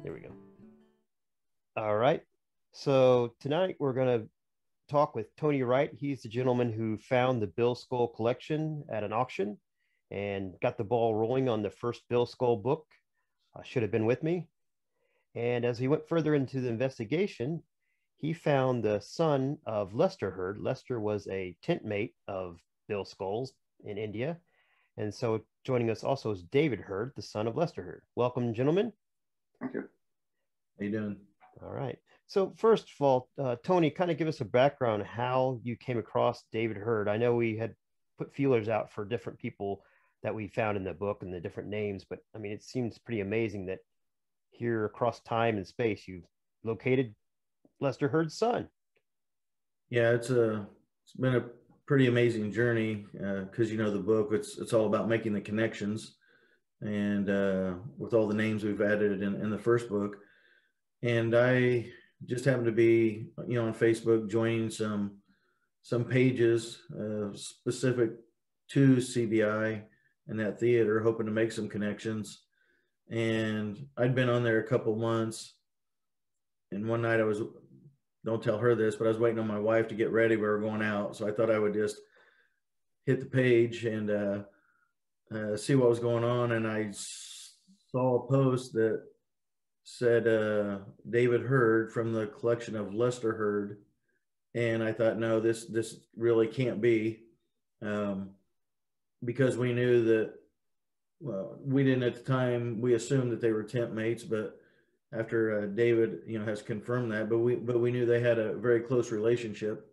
There we go. All right. So tonight we're going to talk with Tony Wright. He's the gentleman who found the Bill Skull collection at an auction and got the ball rolling on the first Bill Skull book, Should Have Been With Me. And as he went further into the investigation, he found the son of Lester Hurd. Lester was a tent mate of Bill Skull's in India. And so joining us also is David Hurd, the son of Lester Hurd. Welcome, gentlemen. Thank you. How you doing? All right. So first of all, Tony, kind of give us a background how you came across David Hurd. I know we had put feelers out for different people that we found in the book and the different names, but I mean, it seems pretty amazing that here across time and space, you've located Lester Hurd's son. Yeah, it's been a pretty amazing journey because the book, it's all about making the connections, and with all the names we've added in the first book. And I just happened to be, on Facebook, joining some pages specific to CBI and that theater, hoping to make some connections. And I'd been on there a couple months. And one night don't tell her this, but I was waiting on my wife to get ready. We were going out. So I thought I would just hit the page and see what was going on. And I saw a post that said David Hurd from the collection of Lester Hurd, and I thought, no, this really can't be, because we knew that, well, we didn't at the time, we assumed that they were tent mates, but after David has confirmed that, but we knew they had a very close relationship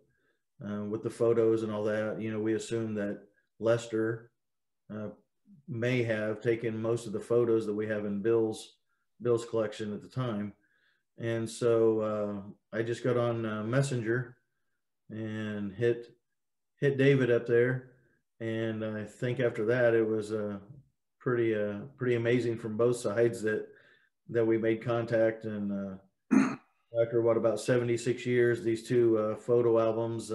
with the photos and all that. We assumed that Lester may have taken most of the photos that we have in Bill's collection at the time. And so I just got on Messenger and hit David up there. And I think after that, it was pretty amazing from both sides that we made contact. And after about 76 years, these two photo albums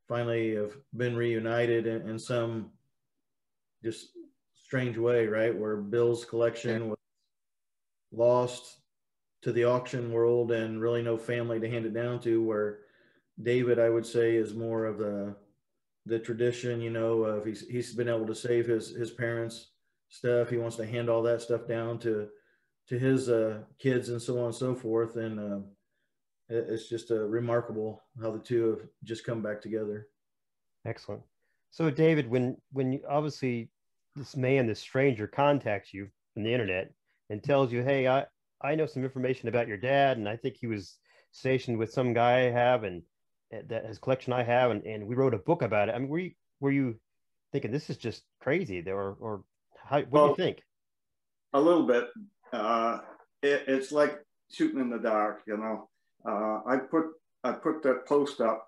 finally have been reunited in some just strange way, right? Where Bill's collection was lost to the auction world and really no family to hand it down to, where David, I would say, is more of the tradition, of he's been able to save his parents' stuff. He wants to hand all that stuff down to his kids and so on and so forth. And it's just remarkable how the two have just come back together. Excellent. So David, when you, obviously this stranger contacts you from the internet and tells you, hey, I know some information about your dad, and I think he was stationed with some guy I have, and that his collection I have, and we wrote a book about it. I mean, were you thinking this is just crazy, or how? What do you think? A little bit. It's like shooting in the dark, I put that post up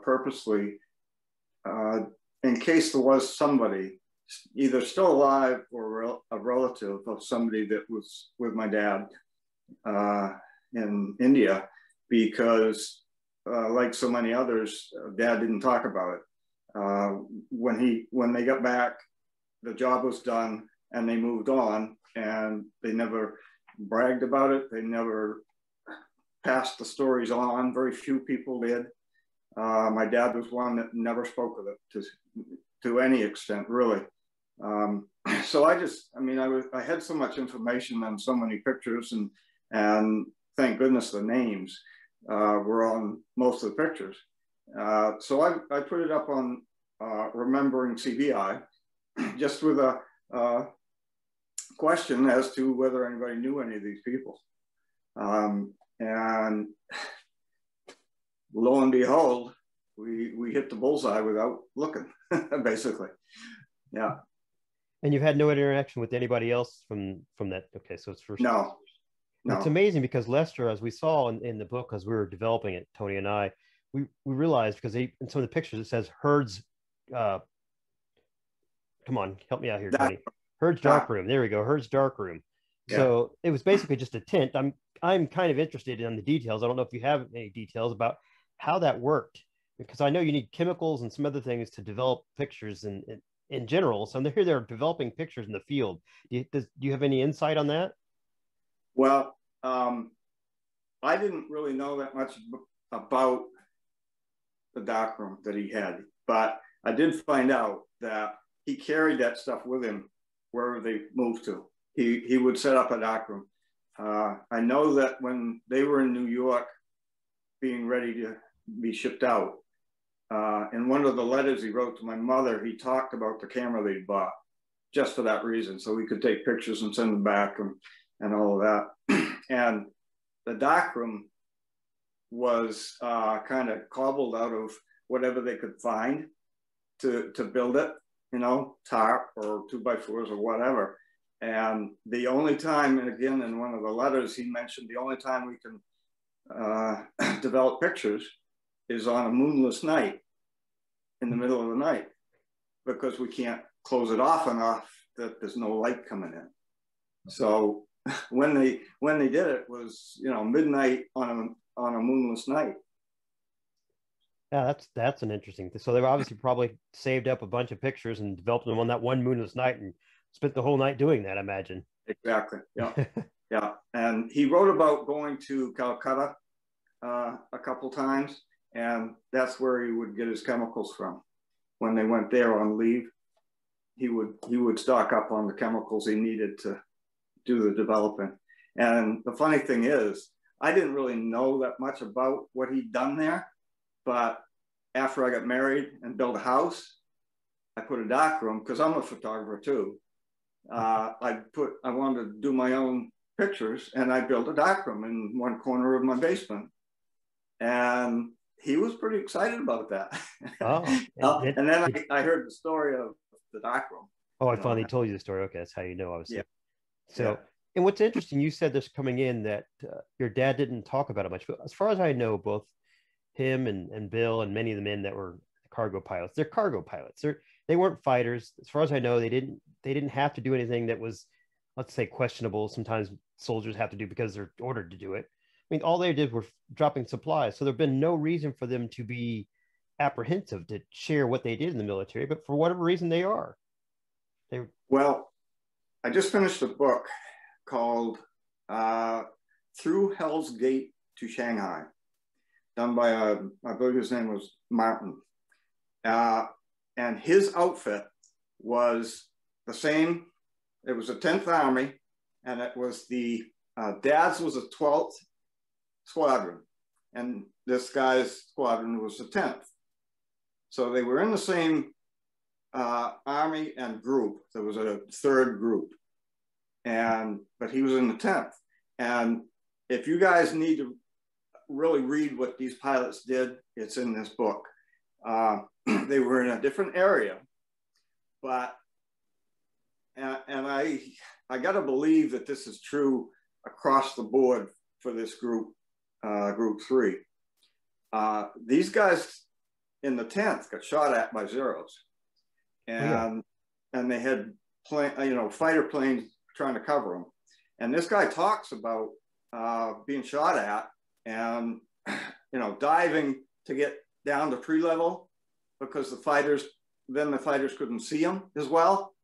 purposely in case there was somebody either still alive or a relative of somebody that was with my dad in India, because like so many others, Dad didn't talk about it. When they got back, the job was done and they moved on, and they never bragged about it. They never passed the stories on. Very few people did. My dad was one that never spoke of it to any extent, really. So I had so much information and so many pictures, and thank goodness the names were on most of the pictures. So I put it up on Remembering CBI, just with a question as to whether anybody knew any of these people. And lo and behold, we hit the bullseye without looking, basically. Yeah. And you've had no interaction with anybody else from that. Okay, so it's first. No, And it's no. amazing because Lester, as we saw in the book, as we were developing it, Tony and I, we realized because in some of the pictures it says Hurd's. Come on, help me out here, That, Tony. Hurd's dark that room. There we go. Hurd's dark room. yeah. So it was basically just a tent. I'm kind of interested in the details. I don't know if you have any details about how that worked, because I know you need chemicals and some other things to develop pictures in general. So here they're developing pictures in the field. Do you have any insight on that? Well, I didn't really know that much about the darkroom that he had, but I did find out that he carried that stuff with him wherever they moved to. He would set up a darkroom. I know that when they were in New York, being ready to be shipped out, in one of the letters he wrote to my mother, he talked about the camera they bought just for that reason, so we could take pictures and send them back and all of that. And the darkroom was kind of cobbled out of whatever they could find to build it, you know, tarp or 2x4s or whatever. And the only time, and again, in one of the letters, he mentioned the only time we can develop pictures is on a moonless night in the middle of the night, because we can't close it off enough that there's no light coming in. So when they did it was, you know, midnight on a moonless night. Yeah, that's an interesting thing. So they were obviously probably saved up a bunch of pictures and developed them on that one moonless night and spent the whole night doing that, I imagine. Exactly. Yeah. Yeah. And he wrote about going to Calcutta a couple times, and that's where he would get his chemicals from. When they went there on leave, he would stock up on the chemicals he needed to do the developing. And the funny thing is, I didn't really know that much about what he'd done there, but after I got married and built a house, I put a darkroom, because I'm a photographer too. I wanted to do my own pictures, and I built a darkroom in one corner of my basement. And he was pretty excited about that. Oh, and then I heard the story of the darkroom. Oh, I finally told you the story. Okay, that's how you know I was. Yeah. So, yeah. And what's interesting, you said this coming in that your dad didn't talk about it much, but as far as I know, both him and Bill and many of the men that were cargo pilots, they're cargo pilots. They weren't fighters. As far as I know, they didn't have to do anything that was, let's say, questionable. Sometimes soldiers have to do because they're ordered to do it. I mean, all they did were dropping supplies. So there've been no reason for them to be apprehensive to share what they did in the military, but for whatever reason they are. Well, I just finished a book called Through Hell's Gate to Shanghai, done by I believe his name was Martin. And his outfit was the same. It was the 10th Army, and it was the dad's was the 12th Squadron, and this guy's squadron was the 10th. So they were in the same army and group. There was a third group, but he was in the 10th. And if you guys need to really read what these pilots did, it's in this book. They were in a different area, but and I got to believe that this is true across the board for this group, Group 3. These guys in the 10th got shot at by Zeros, and they had fighter planes trying to cover them. And this guy talks about being shot at and diving to get down to tree level because the fighters couldn't see him as well,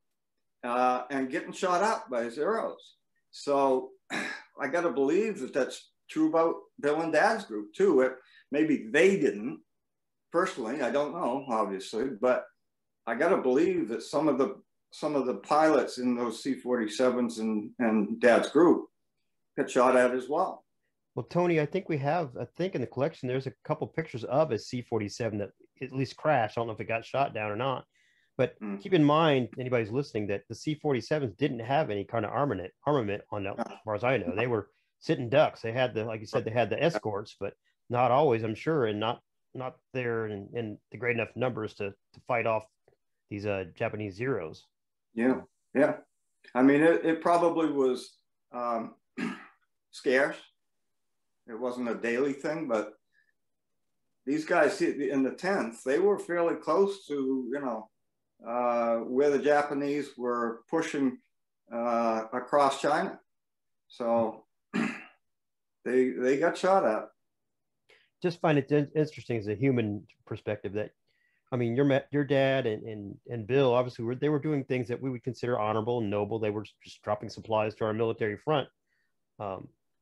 and getting shot up by Zeros. So I got to believe that that's true about Bill and Dad's group too. Maybe they didn't personally, I don't know, obviously, but I got to believe that some of the pilots in those C-47s and Dad's group got shot at as well. Well, Tony, I think in the collection, there's a couple pictures of a C-47 that at least crashed. I don't know if it got shot down or not, but keep in mind, anybody's listening, that the C-47s didn't have any kind of armament on them, as far as I know. They were sitting ducks. They had like you said, they had the escorts, but not always, I'm sure, and not there in the great enough numbers to fight off these Japanese Zeros. Yeah. Yeah. I mean, it probably was scarce. It wasn't a daily thing, but these guys in the 10th, they were fairly close to, you know, where the Japanese were pushing across China. So they got shot at. Just find it interesting as a human perspective that, I mean, your dad and Bill, obviously, they were doing things that we would consider honorable and noble. They were just dropping supplies to our military front.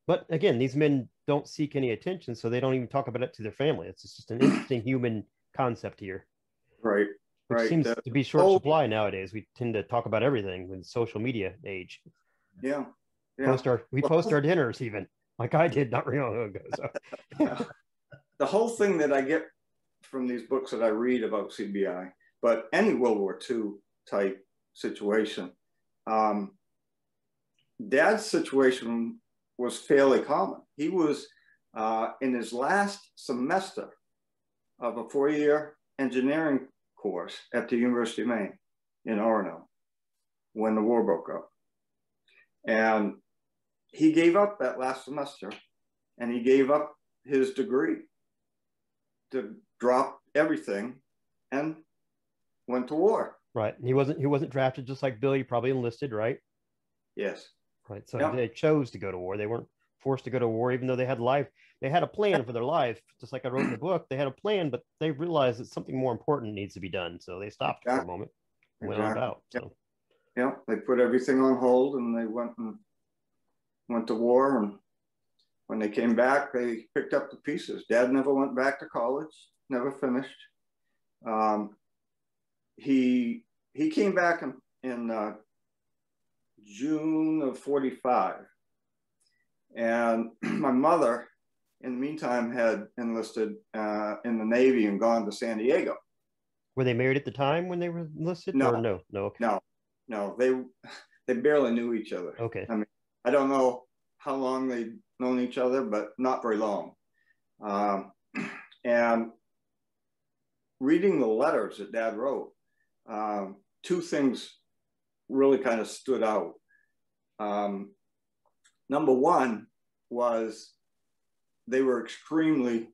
But again, these men don't seek any attention, so they don't even talk about it to their family. It's just an interesting human concept here. Right. Which right. seems to be short supply nowadays. We tend to talk about everything in the social media age. Yeah. We post our dinners even, like I did not very long ago. So the whole thing that I get from these books that I read about CBI, but any World War II type situation, Dad's situation was fairly common. He was in his last semester of a 4-year engineering course at the University of Maine in Orono when the war broke out. And he gave up that last semester, and he gave up his degree to drop everything and went to war. Right. And he wasn't drafted just like Bill. He probably enlisted, right? Yes. Right. So they chose to go to war. They weren't forced to go to war, even though they had a plan for their life. Just like I wrote in the book, they had a plan, but they realized that something more important needs to be done. So they stopped for a moment and went on about. So yeah, they put everything on hold and they went to war. And when they came back, they picked up the pieces. Dad never went back to college, never finished. He came back in June of 45. And my mother, in the meantime, had enlisted in the Navy and gone to San Diego. Were they married at the time when they were enlisted? No. Or no? Okay. No. They barely knew each other. Okay. I mean, I don't know how long they'd known each other, but not very long. And reading the letters that Dad wrote, two things really kind of stood out. Number one was they were extremely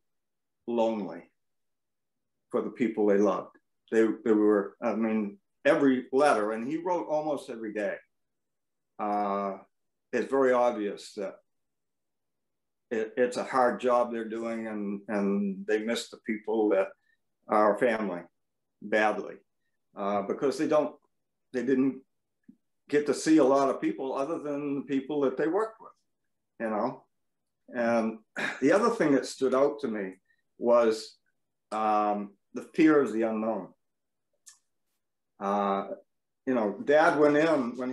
lonely for the people they loved. They were, I mean, every letter, and he wrote almost every day. It's very obvious that it's a hard job they're doing, and they miss the people that are family badly because they didn't get to see a lot of people other than the people that they worked with, you know. And the other thing that stood out to me was the fear of the unknown. You know, Dad when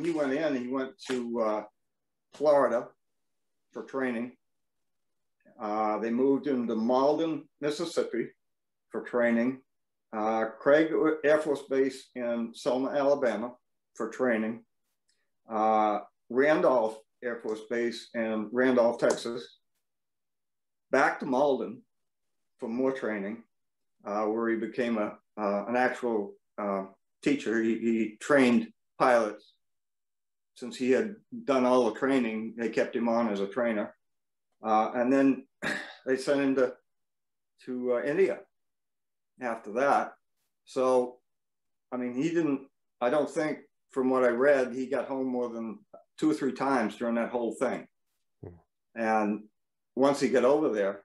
he went in, he went to Florida for training. They moved him to Malden, Mississippi for training. Craig Air Force Base in Selma, Alabama for training. Randolph Air Force Base in Randolph, Texas. Back to Malden for more training, where he became an actual teacher. He trained pilots. Since he had done all the training, they kept him on as a trainer. And then they sent him to India after that. So, I mean, I don't think, from what I read, he got home more than 2 or 3 times during that whole thing. And once he got over there,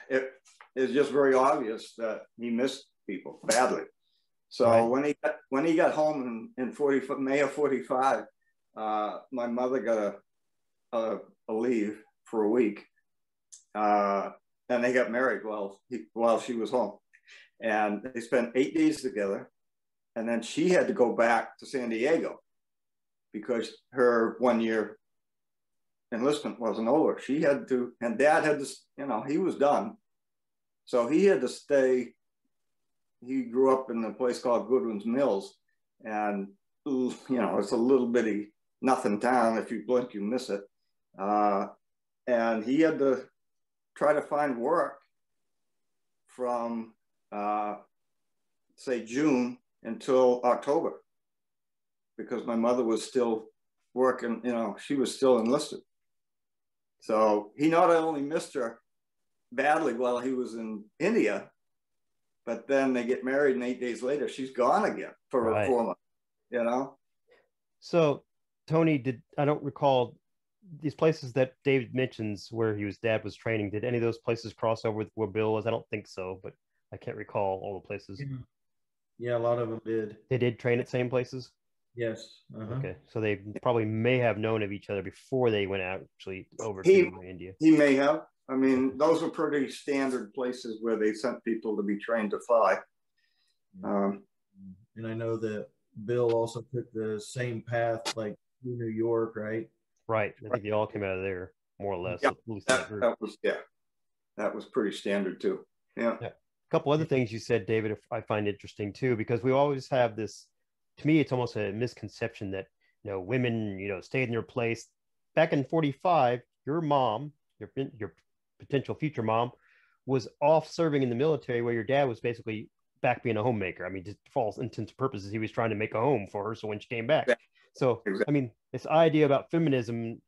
it is just very obvious that he missed people badly. So right. when he got home in May of 45, my mother got a leave for a week, and they got married while she was home, and they spent 8 days together, and then she had to go back to San Diego because her 1-year enlistment wasn't over. She had to, and Dad had to, you know, he was done, so he had to stay. He grew up in a place called Goodwin's Mills, and you know, it's a little bitty nothing town. If you blink, you miss it. And he had to try to find work from say June until October. because my mother was still working, you know, she was still enlisted. So he not only missed her badly while he was in India, but then they get married, and 8 days later, she's gone again for Right. 4 months, you know? So Tony, I don't recall these places that David mentions where his dad was training. Did any of those places cross over with where Bill was? I don't think so, but I can't recall all the places. Yeah, a lot of them did. They did train at same places? Yes. Uh-huh. Okay. So they probably may have known of each other before they went out actually over He, to India. He may have. I mean, those were pretty standard places where they sent people to be trained to fly. And I know that Bill also took the same path, like through New York, right? Right. I think they all came out of there, more or less. Yeah, At least that was pretty standard too. Yeah. A couple other things you said, David, I find interesting too, because we always have this, to me, it's almost a misconception that, you know, women, you know, stayed in their place. Back in 45, your mom, your potential future mom, was off serving in the military, where your dad was basically back being a homemaker. I mean, just for all intents and purposes, he was trying to make a home for her. So when she came back, so exactly. I mean, this idea about feminism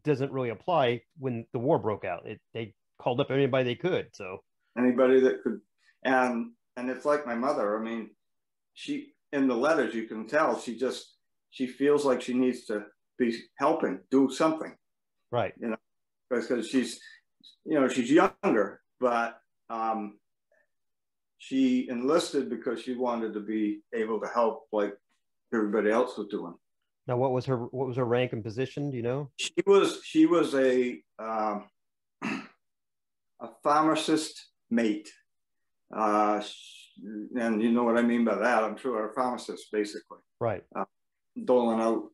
doesn't really apply when the war broke out. They called up anybody they could. So anybody that could, and it's like my mother. I mean, she, in the letters, you can tell she feels like she needs to be helping, do something. Right. You know, because she's younger, but she enlisted because she wanted to be able to help like everybody else was doing. Now, what was her rank and position? Do you know? She was a pharmacist mate, and you know what I mean by that. I'm sure, a pharmacist, basically. Right. Doling out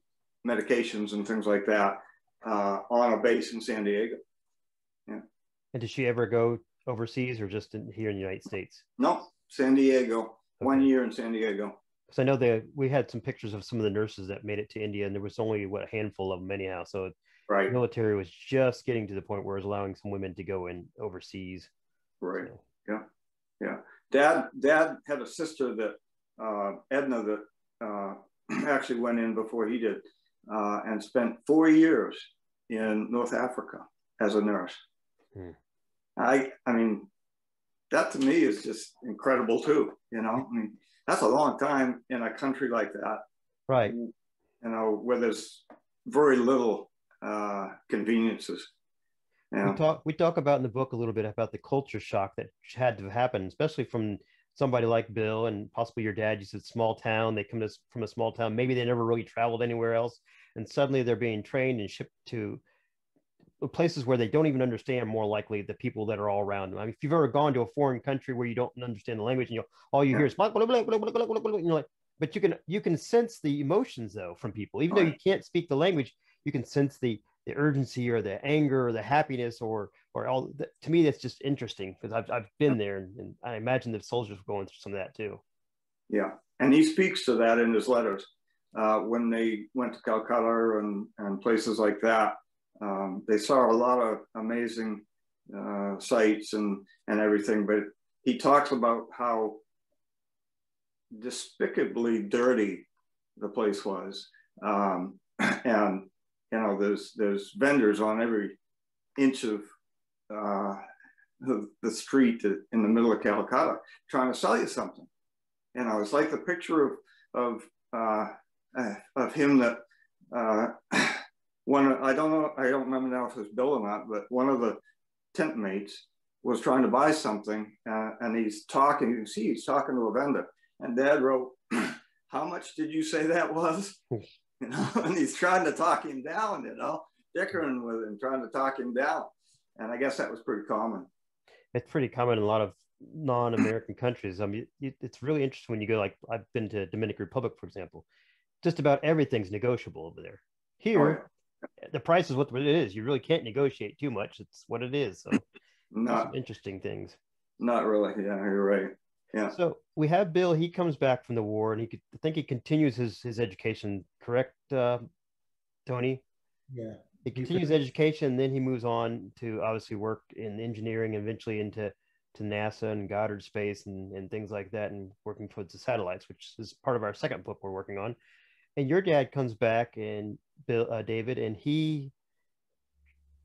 medications and things like that on a base in San Diego. Yeah. And did she ever go overseas or just here in the United States? No, San Diego. Okay. 1 year in San Diego. Because I know that we had some pictures of some of the nurses that made it to India, and there was only a handful of them anyhow. So right. The military was just getting to the point where it was allowing some women to go in overseas. Right. So. Yeah. Dad had a sister that Edna that actually went in before he did, and spent 4 years in North Africa as a nurse. I mean, that to me is just incredible too. You know, I mean, that's a long time in a country like that. Right. You know, where there's very little conveniences. Yeah. We talk about in the book a little bit about the culture shock that had to happen, especially from somebody like Bill and possibly your dad. You said small town. They come from a small town. Maybe they never really traveled anywhere else, and suddenly they're being trained and shipped to places where they don't even understand, more likely, the people that are all around them. I mean, if you've ever gone to a foreign country where you don't understand the language, and all you hear is blah, blah, blah, blah, blah, blah, blah, blah, like, but you can sense the emotions though from people, even though you can't speak the language. You can sense the urgency or the anger or the happiness or all. To me, that's just interesting, because I've been there, and I imagine the soldiers were going through some of that too. Yeah, and he speaks to that in his letters when they went to Calcutta and places like that. They saw a lot of amazing sights and everything, but he talks about how despicably dirty the place was, and you know, there's vendors on every inch of the street in the middle of Calcutta trying to sell you something. You know, it's like the picture of him that. I don't remember now if it was Bill or not, but one of the tent mates was trying to buy something, and he's talking. You can see he's talking to a vendor, and Dad wrote, "How much did you say that was?" You know, and he's trying to talk him down. You know, dickering with him, trying to talk him down, and I guess that was pretty common. It's pretty common in a lot of non-American countries. I mean, it's really interesting when you go. Like, I've been to Dominican Republic, for example. Just about everything's negotiable over there. Here. The price is what it is. You really can't negotiate too much. It's what it is. So some interesting things. Not really. Yeah, you're right. Yeah. So we have Bill. He comes back from the war, and I think he continues his education. Correct, Tony? Yeah. He continues education, and then he moves on to obviously work in engineering, eventually into NASA and Goddard Space and things like that, and working towards the satellites, which is part of our second book we're working on. and your dad comes back, and David, and he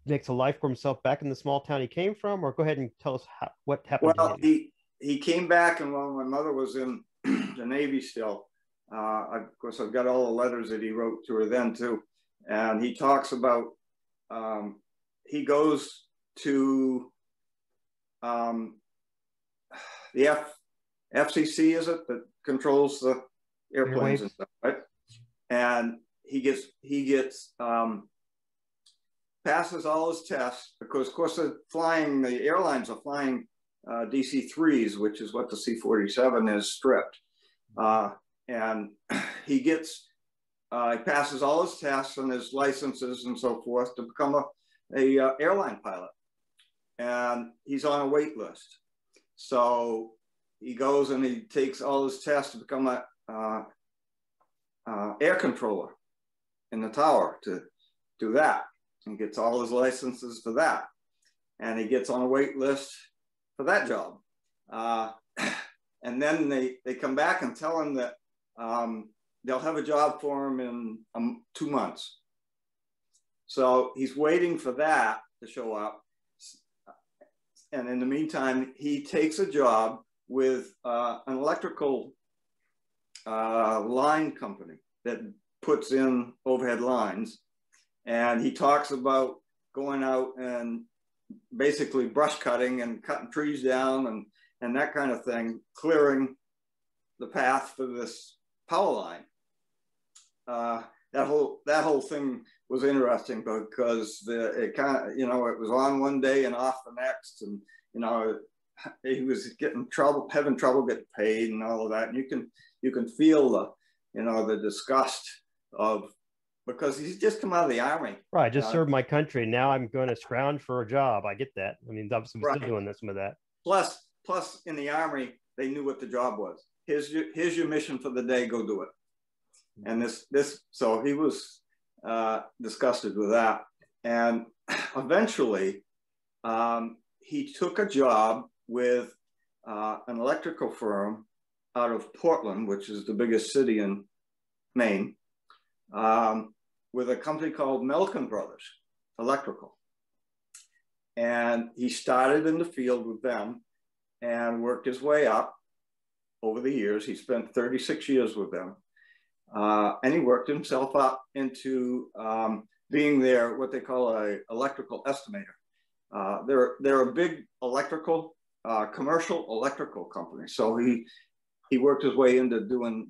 makes a life for himself back in the small town he came from. Or go ahead and tell us what happened to Well, him. he came back, and while my mother was in the Navy still, of course, I've got all the letters that he wrote to her then too. And he talks about, he goes to the FCC, is it, that controls the airplanes and stuff, right? And he gets passes all his tests, because of course the airlines are flying DC-3s, which is what the C-47 is stripped. And he passes all his tests and his licenses and so forth to become a airline pilot. And he's on a wait list. So he goes and he takes all his tests to become a air controller in the tower, to do that, and gets all his licenses for that. And he gets on a wait list for that job. And then they come back and tell him that they'll have a job for him in 2 months. So he's waiting for that to show up. And in the meantime, he takes a job with an electrical line company that puts in overhead lines. And he talks about going out and basically brush cutting and cutting trees down and that kind of thing, clearing the path for this power line. That whole thing was interesting, because it kind of, it was on one day and off the next, and he was having trouble getting paid and all of that. And you can feel the disgust of, because he's just come out of the Army. Right, just served my country. Now I'm going to scrounge for a job. I get that. I mean, obviously we're still doing some of that. Plus, in the Army, they knew what the job was. Here's your mission for the day. Go do it. And so he was disgusted with that. And eventually, he took a job with an electrical firm out of Portland, which is the biggest city in Maine, with a company called Melkin Brothers Electrical. And he started in the field with them and worked his way up over the years. He spent 36 years with them. And he worked himself up into being what they call a electrical estimator. They're a big commercial electrical company. So he worked his way into doing,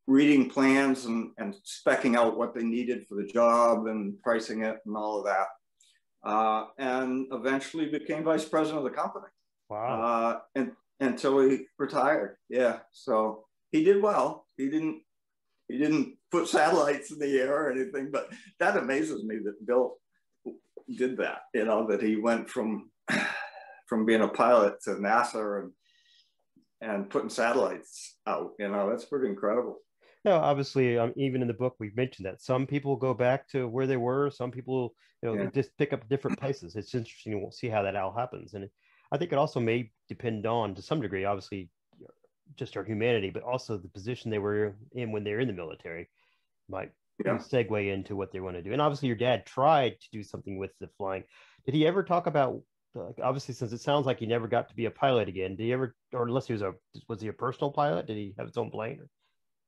reading plans and speccing out what they needed for the job and pricing it and all of that. And eventually became vice president of the company. Wow. And until he retired. Yeah. So he did well. He didn't put satellites in the air or anything, but that amazes me that Bill did that, that he went from being a pilot to NASA and putting satellites out. That's pretty incredible. No, obviously, even in the book, we've mentioned that some people go back to where they were. Some people, they just pick up different places. It's interesting to see how that all happens. And I think it also may depend on, to some degree, obviously, just our humanity, but also the position they were in when they're in the military might segue into what they want to do. And obviously, your dad tried to do something with the flying. Did he ever talk about, obviously, since it sounds like he never got to be a pilot again, did he ever, or unless he was he a personal pilot? Did he have his own plane?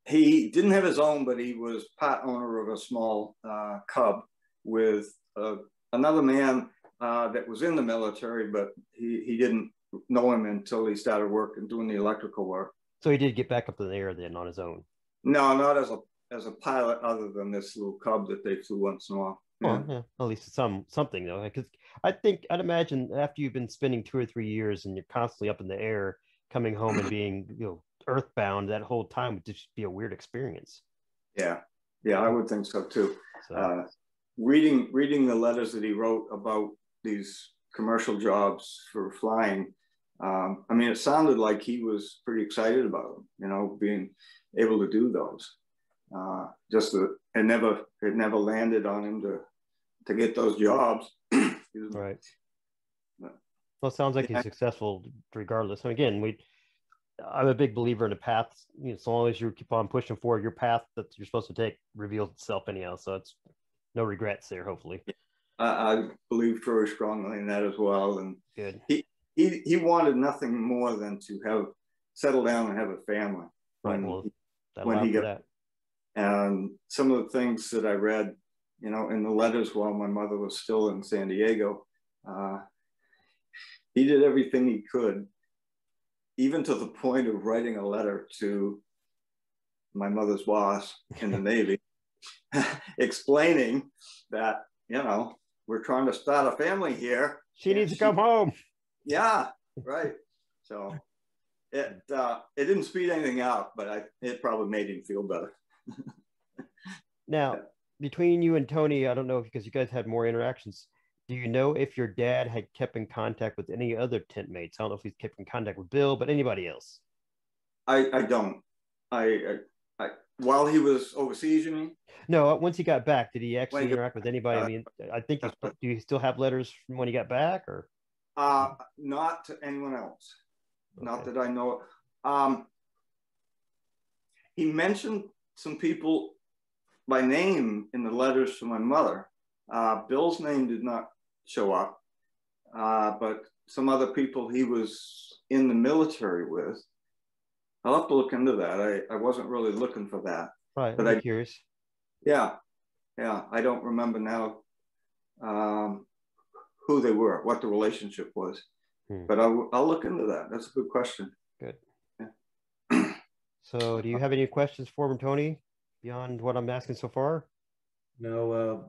He didn't have his own, but he was part owner of a small Cub with another man that was in the military, but he didn't know him until he started working, doing the electrical work. So he did get back up in the air then on his own? No, not as a pilot, other than this little Cub that they flew once in a while. Well, yeah, at least something though, because I'd imagine after you've been spending 2 or 3 years and you're constantly up in the air, coming home and being earthbound that whole time would just be a weird experience. Yeah, I would think so too. So. Reading the letters that he wrote about these commercial jobs for flying, I mean, it sounded like he was pretty excited about them, being able to do those. Just that it never landed on him to get those jobs. Right. Well, it sounds like he's successful regardless. And again, I'm a big believer in a path. You know, so long as you keep on pushing forward, your path that you're supposed to take reveals itself anyhow. So it's no regrets there, hopefully. I believe very strongly in that as well. And Good. He wanted nothing more than to have settle down and have a family. Right. Well, when he got that. And some of the things that I read, you know, in the letters while my mother was still in San Diego, he did everything he could, even to the point of writing a letter to my mother's boss in the Navy, explaining that, you know, we're trying to start a family here. She needs to come home. Yeah, right. So it didn't speed anything up, but it probably made him feel better. Now, between you and Tony, I don't know if because you guys had more interactions. Do you know if your dad had kept in contact with any other tent mates? I don't know if he's kept in contact with Bill, but anybody else? I don't. I while he was overseas, you mean? No, once he got back, did he actually interact with anybody? I mean, I think do you still have letters from when he got back, or? Not to anyone else. Okay. Not that I know. He mentioned some people by name in the letters to my mother. Bill's name did not show up, but some other people he was in the military with. I'll have to look into that. I wasn't really looking for that. Right, but I'm curious. Yeah. I don't remember now who they were, what the relationship was. But I'll look into that. That's a good question. Good. Yeah. So do you have any questions for him, Tony, beyond what I'm asking so far? No,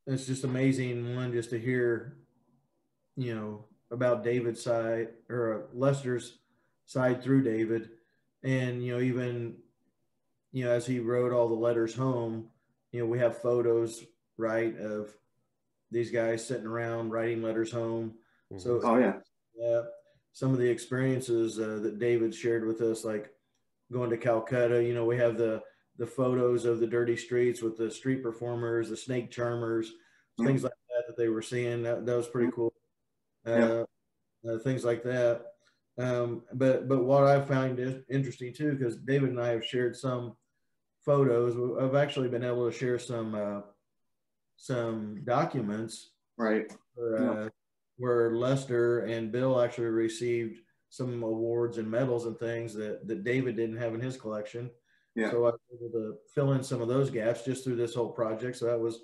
it's just amazing, one, just to hear, you know, about David's side or Lester's side through David. And, you know, even, you know, as he wrote all the letters home, you know, we have photos, right, of these guys sitting around writing letters home. So, some of the experiences that David shared with us, like going to Calcutta, you know, we have the photos of the dirty streets with the street performers, the snake charmers, things like that they were seeing. That was pretty cool. Things like that. But what I find interesting too, because David and I have shared some photos. I've actually been able to share some documents, right, where Lester and Bill actually received some awards and medals and things that David didn't have in his collection. Yeah. So I was able to fill in some of those gaps just through this whole project. So that was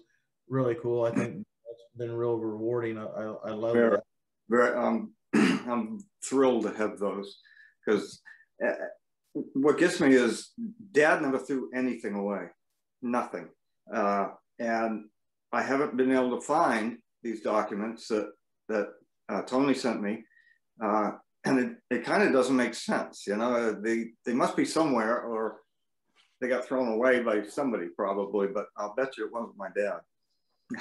really cool. I think that's been real rewarding. I love that. I'm thrilled to have those, because what gets me is Dad never threw anything away, nothing. And I haven't been able to find these documents that Tony sent me. And it kind of doesn't make sense. You know, they must be somewhere, or they got thrown away by somebody probably, but I'll bet you it wasn't my dad.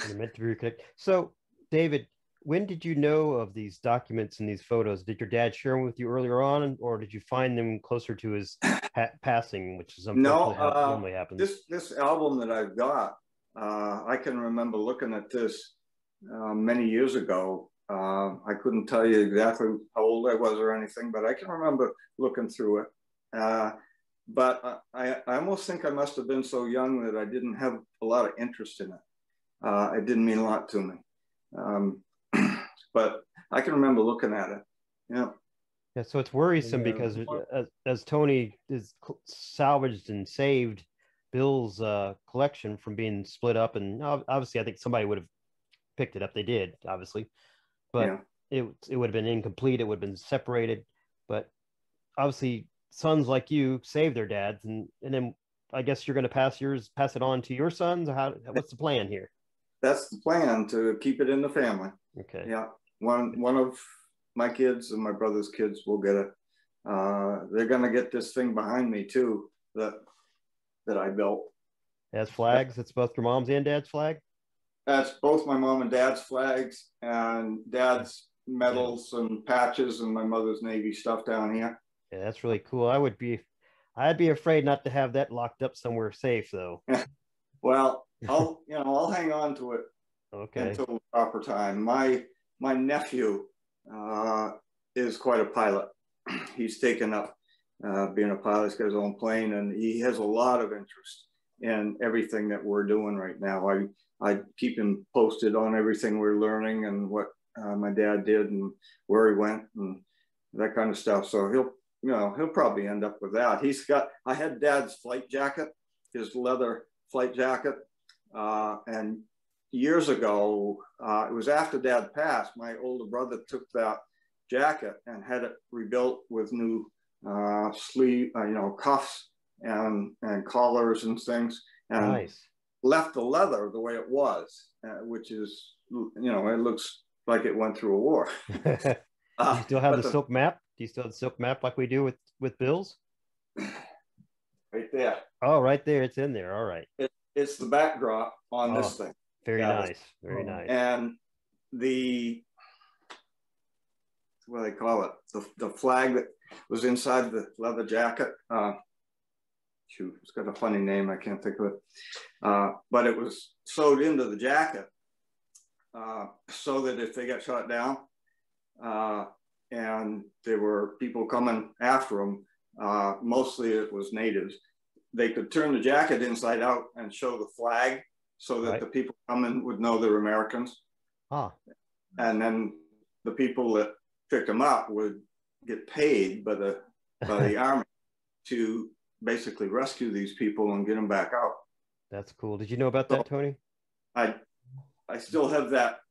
You're meant to be reconnected. So, David, when did you know of these documents and these photos? Did your dad share them with you earlier on, or did you find them closer to his passing, which is unfortunately how it normally happens? This album that I've got, I can remember looking at this many years ago. I couldn't tell you exactly how old I was or anything, but I can remember looking through it. But I almost think I must have been so young that I didn't have a lot of interest in it. It didn't mean a lot to me. But I can remember looking at it. Yeah. Yeah. So it's worrisome because as Tony is salvaged and saved Bill's collection from being split up, and obviously I think somebody would have picked it up. They did, obviously, but it would have been incomplete. It would have been separated. But obviously, sons like you save their dads, and then I guess you're going to pass it on to your sons. Or what's the plan here? That's the plan, to keep it in the family. Okay. Yeah. One of my kids and my brother's kids will get it. They're going to get this thing behind me too that I built. As flags? That's both your mom's and dad's flag? That's both my mom and dad's flags, and dad's medals and patches, and my mother's Navy stuff down here. Yeah, that's really cool. I'd be afraid not to have that locked up somewhere safe, though. Well, I'll hang on to it until the proper time. My nephew is quite a pilot. He's taken up being a pilot. He's got his own plane, and he has a lot of interest in everything that we're doing right now. I keep him posted on everything we're learning and what my dad did and where he went and that kind of stuff. So he'll probably end up with that. I had Dad's flight jacket, his leather flight jacket, and years ago, it was after Dad passed, my older brother took that jacket and had it rebuilt with new sleeve, cuffs and collars and things, and Nice. left the leather the way it was, which is, it looks like it went through a war. Do you still have the silk map? Do you still have the silk map like we do with Bill's? Right there. Oh, right there. It's in there. All right. It's the backdrop on this thing. Very nice. Very nice. And what do they call it? The flag that was inside the leather jacket. It's got a funny name. I can't think of it. But it was sewed into the jacket so that if they got shot down and there were people coming after them, mostly it was natives, they could turn the jacket inside out and show the flag so that the people coming would know they're Americans. And then the people that picked them up would get paid by the army to basically rescue these people and get them back out. That's cool. Did you know about that, Tony? I still have that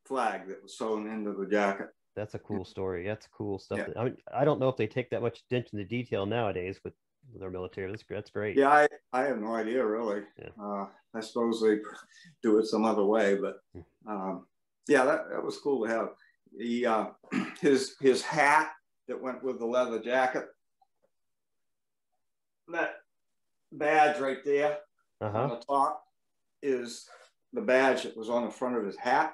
flag that was sewn into the jacket. That's a cool story. That's cool stuff. Yeah. I don't know if they take that much attention to detail nowadays with their military. That's great. Yeah, I have no idea really. Yeah. I suppose they do it some other way, but yeah, that was cool to have. His hat that went with the leather jacket, that badge right there on the top is the badge that was on the front of his hat.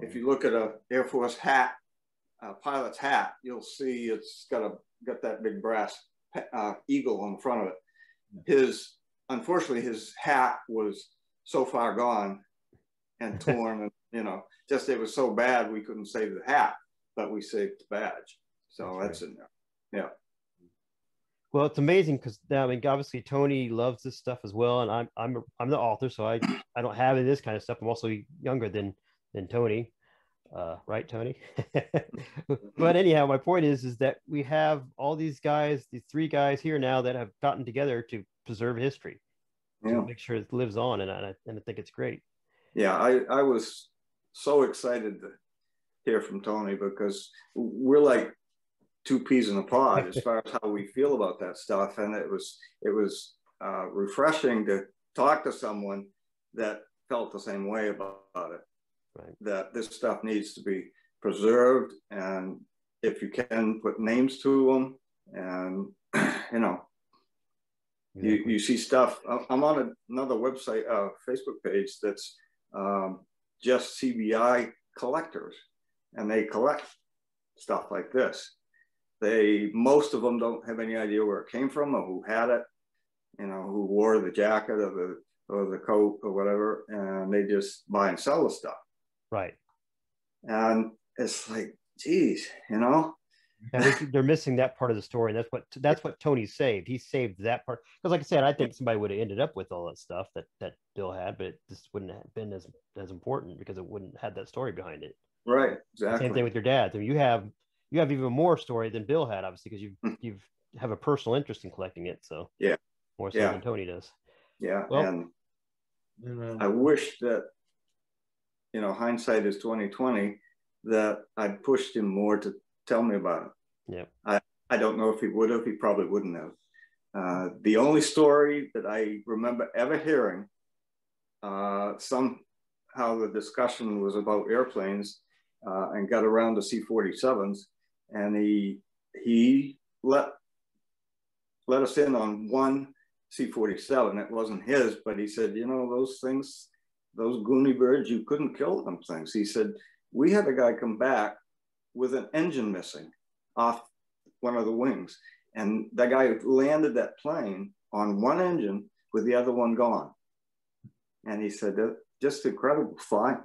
If you look at a Air Force hat, a pilot's hat, you'll see it's got that big brass eagle on the front of it. Unfortunately, his hat was so far gone and torn, and just it was so bad we couldn't save the hat, but we saved the badge. So that's in there. Yeah. Well, it's amazing because obviously Tony loves this stuff as well, and I'm the author, so I don't have this kind of stuff. I'm also younger than Tony, right, Tony? But anyhow, my point is that we have all these guys, these three guys here now that have gotten together to preserve history, to make sure it lives on, and I think it's great. Yeah, I was so excited to hear from Tony because we're like two peas in a pod as far as how we feel about that stuff, and it was refreshing to talk to someone that felt the same way about it. Right. That this stuff needs to be preserved, and if you can put names to them, and you see stuff. I'm on another website, Facebook page that's just CBI collectors, and they collect stuff like this. Most of them don't have any idea where it came from or who had it, who wore the jacket or the coat or whatever, and they just buy and sell the stuff. Right. And it's like, geez, And they're missing that part of the story. And that's what Tony saved. He saved that part. Because like I said, I think somebody would have ended up with all that stuff that Bill had, but it just wouldn't have been as important because it wouldn't have that story behind it. Right. Exactly. Same thing with your dad. I mean, you have even more story than Bill had, obviously, because you have a personal interest in collecting it. So yeah, more so than Tony does. Yeah. Well, and I wish that, hindsight is 20/20, that I'd pushed him more to tell me about it. Yeah. I don't know if he would have. He probably wouldn't have. The only story that I remember ever hearing, somehow the discussion was about airplanes and got around to C-47s, and he let us in on one C-47. It wasn't his, but he said, those things, those Goonie birds, you couldn't kill them things. He said, we had a guy come back with an engine missing off one of the wings. And that guy landed that plane on one engine with the other one gone. And he said, just incredible flying.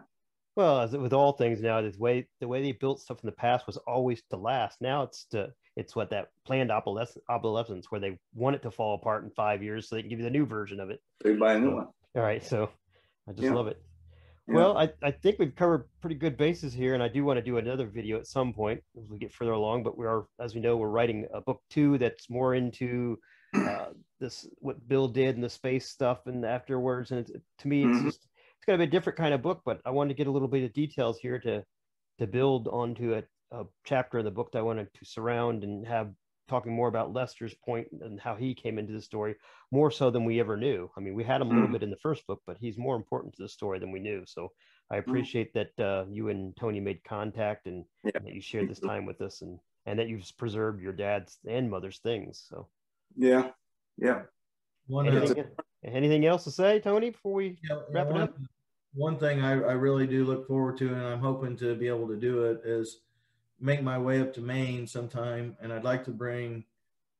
Well, as with all things now, the way they built stuff in the past was always to last. Now it's what that planned obsolescence where they want it to fall apart in 5 years so they can give you the new version of it. They buy a new So, one. all right, so I just Yeah. love it. Yeah. Well, I think we've covered pretty good bases here, and I do want to do another video at some point as we get further along. But as we know, we're writing a book 2 that's more into this what Bill did and the space stuff and afterwards. And to me, it's just it's going to be a different kind of book. But I wanted to get a little bit of details here to build onto a chapter in the book that I wanted to surround and have talking more about Lester's point and how he came into the story, more so than we ever knew. I mean, we had him a little bit in the first book, but he's more important to the story than we knew. So I appreciate that you and Tony made contact and that you shared this time with us and that you've preserved your dad's and mother's things. So yeah. Anything else to say, Tony, before we wrap it up? One thing I really do look forward to, and I'm hoping to be able to do it, is make my way up to Maine sometime, and I'd like to bring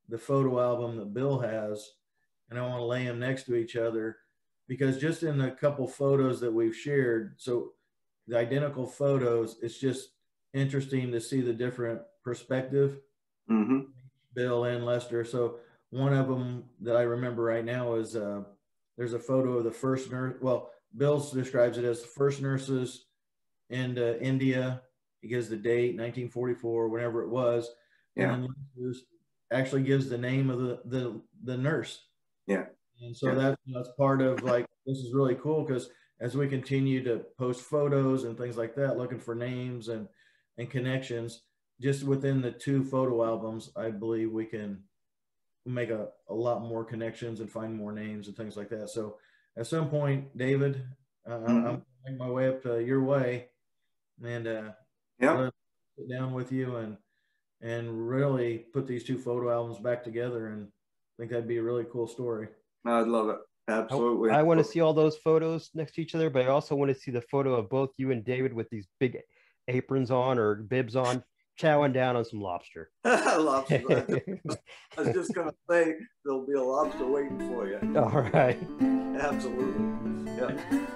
the photo album that Bill has, and I want to lay them next to each other, because just in the couple photos that we've shared, so the identical photos, it's just interesting to see the different perspective, Bill and Lester. So one of them that I remember right now is there's a photo of the first nurse. Well, Bill describes it as the first nurses in India. He gives the date, 1944, whenever it was. Yeah. And then actually gives the name of the nurse. Yeah. And so that's part of like, this is really cool, because as we continue to post photos and things like that, looking for names and connections, just within the 2 photo albums, I believe we can make a lot more connections and find more names and things like that. So at some point, David, I'm making my way up your way, and sit down with you and really put these 2 photo albums back together, and I think that'd be a really cool story. I'd love it. Absolutely. I want to see all those photos next to each other, but I also want to see the photo of both you and David with these big aprons on or bibs on, chowing down on some lobster. Lobster. I was just going to say, there'll be a lobster waiting for you. All right. Absolutely. Yeah.